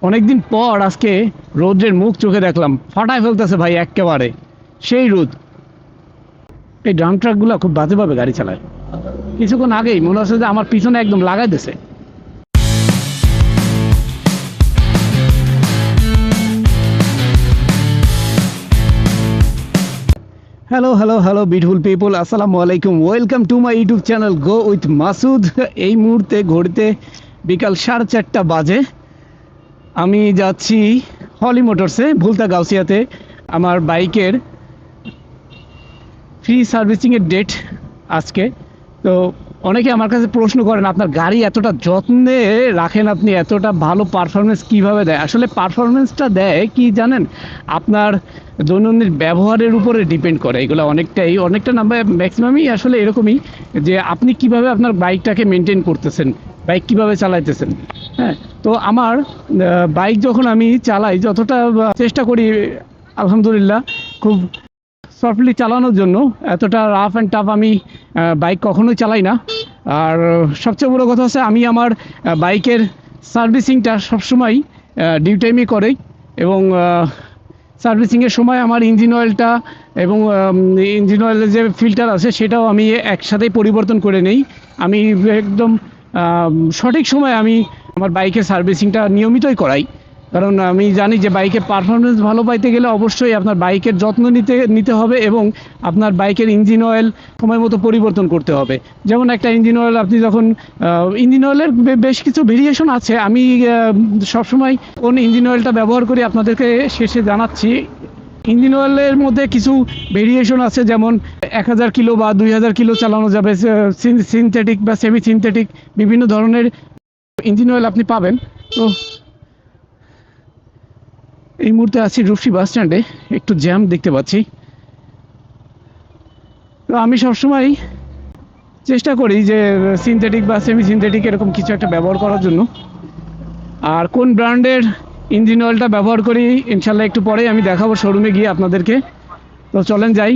অনেকদিন পর আজকে রোদ্রের মুখ চোখে দেখলাম, ফাটায় ফেলতেছে ভাই একেবারে সেই রোদ। এই ড্রাম ট্রাকগুলো খুব বাজেভাবে গাড়ি চালায়। কিছুক্ষণ আগেই মনে হচ্ছে যে আমার পিছনে একদম লাগাই দিছে। Hello hello hello beautiful people, আসসালামু আলাইকুম, welcome to my YouTube channel go with Masud. এই মুহূর্তে ঘড়িতে বিকাল 4:30 বাজে। আমি যাচ্ছি হলি মোটরসে, ভুলতা গাউসিয়াতে। আমার বাইকের ফ্রি সার্ভিসিংয়ের ডেট আজকে। তো অনেকে আমার কাছে প্রশ্ন করেন, আপনার গাড়ি এতটা যত্নে রাখেন আপনি, এতটা ভালো পারফরমেন্স কিভাবে দেয়? আসলে পারফরমেন্সটা দেয় কি জানেন, আপনার দৈনন্দিন ব্যবহারের উপরে ডিপেন্ড করে। এগুলো অনেকটা নাম্বার ম্যাক্সিমামই আসলে এরকমই, যে আপনি কিভাবে আপনার বাইকটাকে মেনটেন করতেছেন, বাইক কিভাবে চালাইতেছেন। হ্যাঁ, তো আমার বাইক যখন আমি চালাই, যতটা চেষ্টা করি আলহামদুলিল্লাহ খুব সফটলি চালানোর জন্য। এতটা রাফ অ্যান্ড টাফ আমি বাইক কখনোই চালাই না। আর সবচেয়ে বড়ো কথা হচ্ছে, আমি আমার বাইকের সার্ভিসিংটা সবসময় ডিউ টাইমই করি। এবং সার্ভিসিংয়ের সময় আমার ইঞ্জিন অয়েলটা এবং ইঞ্জিন অয়েলের যে ফিল্টার আছে সেটাও আমি একসাথেই পরিবর্তন করে নেই। আমি একদম সঠিক সময় আমি আমার বাইকের সার্ভিসিংটা নিয়মিতই করাই। কারণ আমি জানি যে বাইকের পারফরমেন্স ভালো পাইতে গেলে অবশ্যই আপনার বাইকের যত্ন নিতে হবে এবং আপনার বাইকের ইঞ্জিন অয়েল সময় মতো পরিবর্তন করতে হবে। যেমন একটা ইঞ্জিন অয়েল আপনি যখন ইঞ্জিন অয়েলের বেশ কিছু ভেরিয়েশন আছে, আমি সবসময় কোন ইঞ্জিন অয়েলটা ব্যবহার করি আপনাদেরকে শেষে জানাচ্ছি। ইঞ্জিন অয়েলের মধ্যে কিছু ভেরিয়েশন আছে, যেমন 1000 কিলো বা 2000 কিলো চালানো যাবে, সিনথেটিক বা সেমি সিনথেটিক বিভিন্ন ধরনের ইঞ্জিন অয়েল আপনি পাবেন। তো এই মুহূর্তে আছি রূপসী বাস স্ট্যান্ডে, একটু জ্যাম দেখতে পাচ্ছি। তো আমি সবসময় চেষ্টা করি যে সিনথেটিক বা সেমি সিনথেটিক এরকম কিছু একটা ব্যবহার করার জন্য। আর কোন ব্র্যান্ডের ইঞ্জিন অয়েলটা ব্যবহার করি ইনশাল্লাহ একটু পরেই আমি দেখাবো শোরুমে গিয়ে আপনাদেরকে। তো চলেন যাই,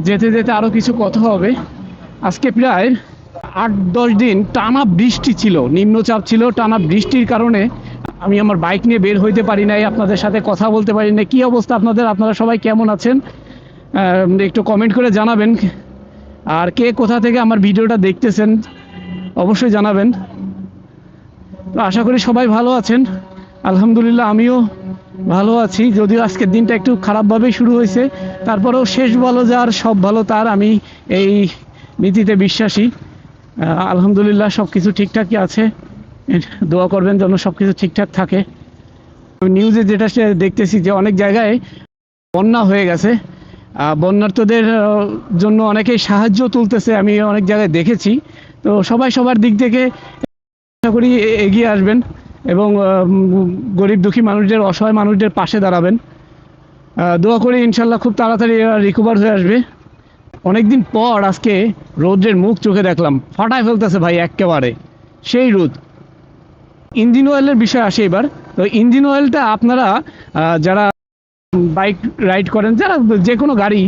যেতে যেতে আরও কিছু কথা হবে। আজকে প্রায় 8-10 দিন টানা বৃষ্টি ছিল, নিম্নচাপ ছিল। টানা বৃষ্টির কারণে আমি আমার বাইক নিয়ে বের হইতে পারি নাই, আপনাদের সাথে কথা বলতে পারি নাই। কী অবস্থা আপনারা সবাই কেমন আছেন একটু কমেন্ট করে জানাবেন। আর কে কোথা থেকে আমার ভিডিওটা দেখতেছেন অবশ্যই জানাবেন। তো আশা করি সবাই ভালো আছেন। আলহামদুলিল্লাহ আমিও ভালো আছি, যদিও আজকের দিনটা একটু খারাপভাবেই শুরু হয়েছে। তারপরেও শেষ ভালো যার সব ভালো তার, আমি এই নীতিতে বিশ্বাসী। আলহামদুলিল্লাহ সব কিছু ঠিকঠাকই আছে, দোয়া করবেন যেন সব কিছু ঠিকঠাক থাকে। নিউজে যেটা দেখতেছি যে অনেক জায়গায় বন্যা হয়ে গেছে, বন্যার্তদের জন্য অনেকেই সাহায্য তুলতেছে, আমি অনেক জায়গায় দেখেছি। তো সবাই সবার দিক থেকে আশা করি এগিয়ে আসবেন এবং গরিব দুঃখী মানুষদের, অসহায় মানুষদের পাশে দাঁড়াবেন। দোয়া করি ইনশাল্লাহ খুব তাড়াতাড়ি রিকভার হয়ে আসবে। অনেকদিন পর আজকে রোদ্রের মুখ চোখে দেখলাম, ফাটায় ফেলতেছে ভাই একেবারে সেই রোদ। ইঞ্জিন অয়েলের বিষয় আসে এবার। তো ইঞ্জিন অয়েলটা আপনারা যারা বাইক রাইড করেন, যারা যে কোনো গাড়ি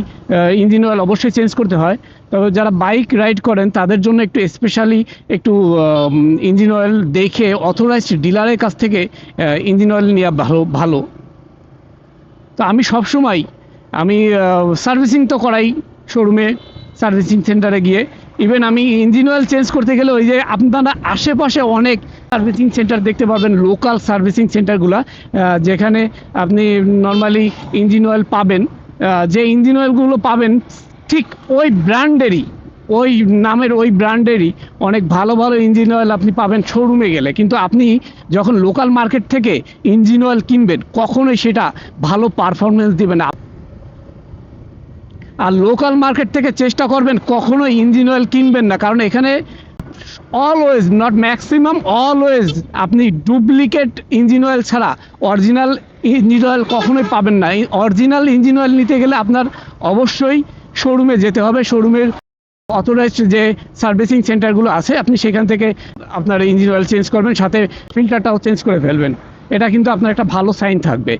ইঞ্জিন অয়েল অবশ্যই চেঞ্জ করতে হয়। তবে যারা বাইক রাইড করেন তাদের জন্য একটু স্পেশালি একটু ইঞ্জিন অয়েল দেখে অথরাইজড ডিলারের কাছ থেকে ইঞ্জিন অয়েল নেওয়া ভালো। তো আমি সবসময় সার্ভিসিং তো করাই শোরুমে, সার্ভিসিং সেন্টারে গিয়ে। ইভেন আমি ইঞ্জিন অয়েল চেঞ্জ করতে গেলে ওই যে আপনারা আশেপাশে অনেক সার্ভিসিং সেন্টার দেখতে পাবেন, লোকাল সার্ভিসিং সেন্টারগুলো, যেখানে আপনি নর্মালি ইঞ্জিন অয়েল পাবেন। যে ইঞ্জিন অয়েলগুলো পাবেন ঠিক ওই ব্র্যান্ডেরই, ওই নামের ওই ব্র্যান্ডেরই অনেক ভালো ভালো ইঞ্জিন অয়েল আপনি পাবেন শোরুমে গেলে। কিন্তু আপনি যখন লোকাল মার্কেট থেকে ইঞ্জিন অয়েল কিনবেন কখনোই সেটা ভালো পারফরমেন্স দেবে না। আর লোকাল মার্কেট থেকে চেষ্টা করবেন কখনো ইঞ্জিন অয়েল কিনবেন না, কারণ এখানে অলওয়েজ, নট ম্যাক্সিমাম, অলওয়েজ আপনি ডুপ্লিকেট ইঞ্জিন অয়েল ছাড়া অরিজিনাল ইঞ্জিন অয়েল কখনোই পাবেন না। অরিজিনাল ইঞ্জিন অয়েল নিতে গেলে আপনার অবশ্যই শোরুমে যেতে হবে। শোরুমের অথরাইজড যে সার্ভিসিং সেন্টারগুলো আছে আপনি সেখান থেকে আপনার ইঞ্জিন অয়েল চেঞ্জ করবেন, সাথে ফিল্টারটাও চেঞ্জ করে ফেলবেন। এটা কিন্তু আপনার একটা ভালো সাইন থাকবে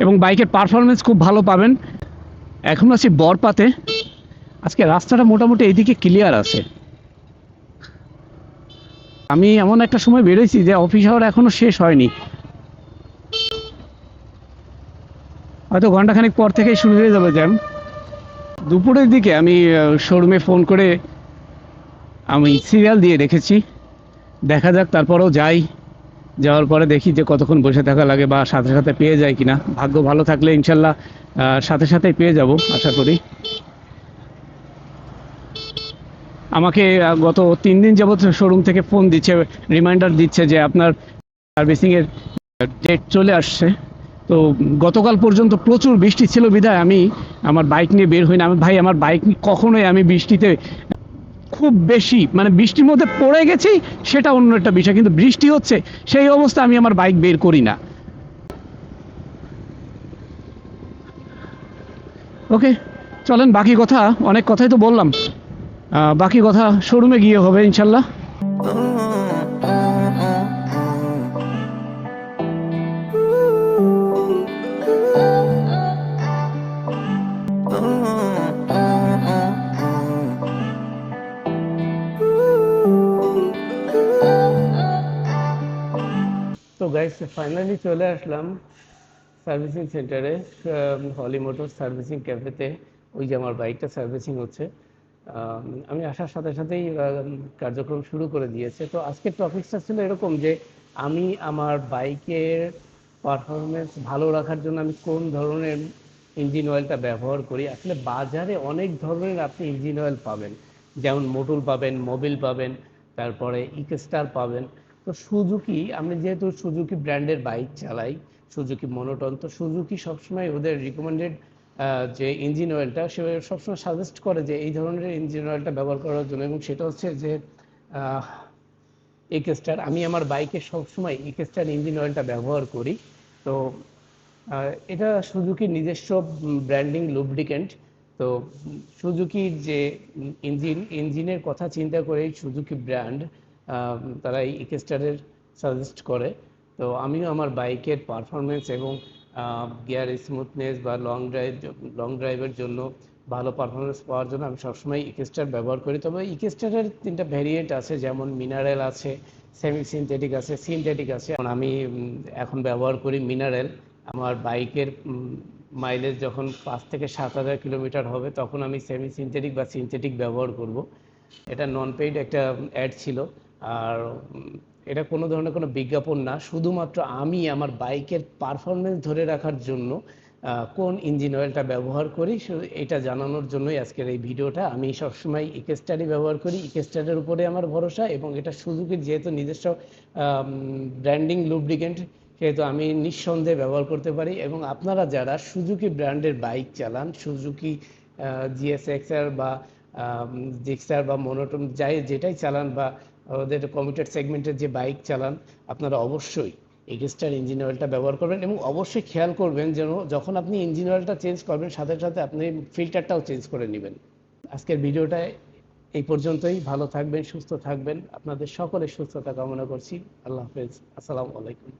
এবং বাইকের পারফরমেন্স খুব ভালো পাবেন। এখন আছি বরপাতে। আজকে রাস্তাটা মোটামুটি এইদিকে ক্লিয়ার আছে। আমি এমন একটা সময় বেরোইছি যে অফিস আওয়ার এখনো শেষ হয়নি, হয়তো ঘন্টাখানেক পর থেকেই শুরু হয়ে যাবে জ্যাম। দুপুরের দিকে আমি শোরুমে ফোন করে আমি সিরিয়াল দিয়ে রেখেছি, দেখা যাক তারপরেও যাই। যাওয়ার পরে দেখি যে কতক্ষণ বসে থাকা লাগে বা সাথে সাথে পেয়ে যায় কিনা। ভাগ্য ভালো থাকলে ইনশাল্লাহ সাথে সাথেই পেয়ে যাব আশা করি। আমাকে গত 3 দিন যাবৎ শোরুম থেকে ফোন দিচ্ছে, রিমাইন্ডার দিচ্ছে যে আপনার সার্ভিসিংয়ের ডেট চলে আসছে। তো গতকাল পর্যন্ত প্রচুর বৃষ্টি ছিল বিধায় আমি আমার বাইক নিয়ে বের হই না। আমি ভাই আমার বাইক কখনোই আমি বৃষ্টিতে খুব বেশি মানে বৃষ্টির মধ্যে পড়ে গেছি সেটা অন্য একটা বিষয়, কিন্তু বৃষ্টি হচ্ছে সেই অবস্থা আমি আমার বাইক বের করি না। ওকে, চলেন বাকি কথা, অনেক কথাই তো বললাম, বাকি কথা শোরুমে গিয়ে হবে ইনশাল্লাহ। তো গাইস ফাইনালি চলে আসলাম সার্ভিসিং সেন্টারে, হলি মোটর সার্ভিসিং ক্যাফেতে। ওই যে আমার বাইকটা সার্ভিসিং হচ্ছে। আমি আসার সাথে সাথেই কার্যক্রম শুরু করে দিয়েছে। তো আজকের টপিকসটা ছিল এরকম যে আমি আমার বাইকের পারফরমেন্স ভালো রাখার জন্য আমি কোন ধরনের ইঞ্জিন অয়েলটা ব্যবহার করি। আসলে বাজারে অনেক ধরনের আপনি ইঞ্জিন অয়েল পাবেন, যেমন মোটুল পাবেন, মোবিল পাবেন, তারপরে ইকস্টার পাবেন। তো সুজুকি, আমি যেহেতু সুজুকি ব্র্যান্ডের বাইক চালাই, সুজুকি মনোটন, তো সুজুকি সবসময় ওদের রিকমেন্ডেড যে ইঞ্জিন অয়েলটা সে সবসময় সাজেস্ট করে যে এই ধরনের ইঞ্জিন অয়েলটা ব্যবহার করার জন্য, এবং সেটা হচ্ছে যে একেস্টার। আমি আমার বাইকে সবসময় একেস্টার ইঞ্জিন অয়েলটা ব্যবহার করি। তো এটা সুজুকির নিজস্ব ব্র্যান্ডিং লুব্রিকেন্ট। তো সুজুকির যে ইঞ্জিনের কথা চিন্তা করেই সুজুকি ব্র্যান্ড তারা এই একেস্টারের সাজেস্ট করে। তো আমিও আমার বাইকের পারফরমেন্স এবং গিয়ার স্মুথনেস বা লং ড্রাইভের জন্য ভালো পারফরমেন্স পাওয়ার জন্য আমি সবসময় ইকেস্টার ব্যবহার করি। তবে ইকেস্টারের 3টা ভ্যারিয়েন্ট আছে, যেমন মিনারেল আছে, সেমি সিনথেটিক আছে, সিনথেটিক আছে। আমি এখন ব্যবহার করি মিনারেল। আমার বাইকের মাইলেজ যখন 5 থেকে 7 হাজার কিলোমিটার হবে তখন আমি সেমি সিনথেটিক বা সিনথেটিক ব্যবহার করব। এটা নন পেইড একটা অ্যাড ছিল। আর এটা কোনো ধরনের কোনো বিজ্ঞাপন না, শুধুমাত্র আমি আমার বাইকের পারফরমেন্স ধরে রাখার জন্য কোন ইঞ্জিন অয়েলটা ব্যবহার করি এটা জানানোর জন্যই আজকের এই ভিডিওটা। আমি সবসময় ইকেস্টারই ব্যবহার করি, ইকেস্টারের উপরে আমার ভরসা, এবং এটা সুজুকির যেহেতু নিজস্ব ব্র্যান্ডিং লুব্রিকেন্ট সেহেতু আমি নিঃসন্দেহে ব্যবহার করতে পারি। এবং আপনারা যারা সুজুকি ব্র্যান্ডের বাইক চালান, সুজুকি জিএসএক্সআর বা জিক্সার বা মনোটন যেটাই চালান, বা ওদের কমিউটার সেগমেন্টের যে বাইক চালান, আপনারা অবশ্যই এগেস্টার ইঞ্জিন অয়েলটা ব্যবহার করবেন। এবং অবশ্যই খেয়াল করবেন যেন যখন আপনি ইঞ্জিন অয়েলটা চেঞ্জ করবেন সাথে সাথে আপনি ফিল্টারটাও চেঞ্জ করে নেবেন। আজকের ভিডিওটায় এই পর্যন্তই। ভালো থাকবেন, সুস্থ থাকবেন, আপনাদের সকলের সুস্থতা কামনা করছি। আল্লাহ হাফেজ, আসসালামু আলাইকুম।